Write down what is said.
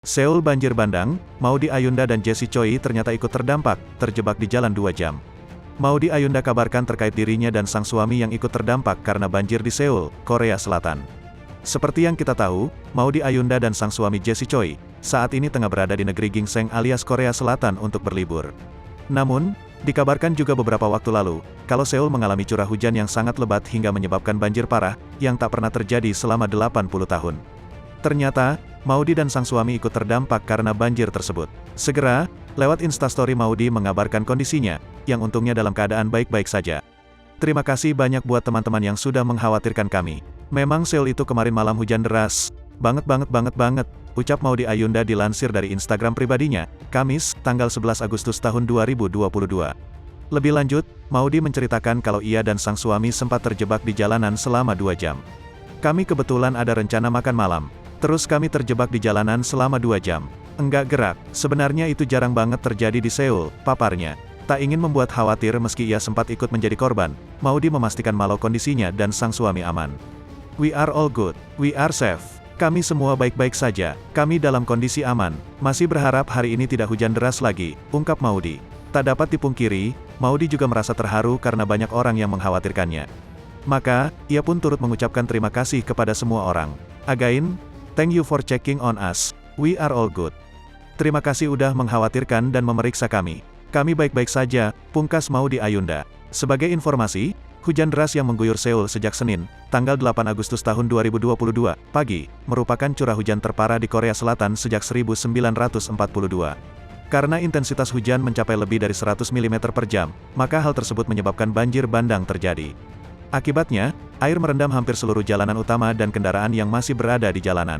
Seoul banjir bandang, Maudy Ayunda dan Jessie Choi ternyata ikut terdampak, terjebak di jalan 2 jam. Maudy Ayunda kabarkan terkait dirinya dan sang suami yang ikut terdampak karena banjir di Seoul, Korea Selatan. Seperti yang kita tahu, Maudy Ayunda dan sang suami Jessie Choi, saat ini tengah berada di negeri Ginseng alias Korea Selatan untuk berlibur. Namun, dikabarkan juga beberapa waktu lalu, kalau Seoul mengalami curah hujan yang sangat lebat hingga menyebabkan banjir parah, yang tak pernah terjadi selama 80 tahun. Ternyata, Maudy dan sang suami ikut terdampak karena banjir tersebut. Segera, lewat Instastory Maudy mengabarkan kondisinya, yang untungnya dalam keadaan baik-baik saja. Terima kasih banyak buat teman-teman yang sudah mengkhawatirkan kami. Memang Seoul itu kemarin malam hujan deras. Banget, ucap Maudy Ayunda dilansir dari Instagram pribadinya, Kamis, tanggal 11 Agustus tahun 2022. Lebih lanjut, Maudy menceritakan kalau ia dan sang suami sempat terjebak di jalanan selama 2 jam. Kami kebetulan ada rencana makan malam. Terus kami terjebak di jalanan selama 2 jam. Enggak gerak, sebenarnya itu jarang banget terjadi di Seoul, paparnya. Tak ingin membuat khawatir meski ia sempat ikut menjadi korban, Maudy memastikan malau kondisinya dan sang suami aman. We are all good, we are safe. Kami semua baik-baik saja, kami dalam kondisi aman. Masih berharap hari ini tidak hujan deras lagi, ungkap Maudy. Tak dapat dipungkiri, Maudy juga merasa terharu karena banyak orang yang mengkhawatirkannya. Maka, ia pun turut mengucapkan terima kasih kepada semua orang. Again, thank you for checking on us. We are all good. Terima kasih udah mengkhawatirkan dan memeriksa kami. Kami baik-baik saja, pungkas Maudy Ayunda. Sebagai informasi, hujan deras yang mengguyur Seoul sejak Senin, tanggal 8 Agustus tahun 2022, pagi, merupakan curah hujan terparah di Korea Selatan sejak 1942. Karena intensitas hujan mencapai lebih dari 100 mm per jam, maka hal tersebut menyebabkan banjir bandang terjadi. Akibatnya, air merendam hampir seluruh jalanan utama dan kendaraan yang masih berada di jalanan.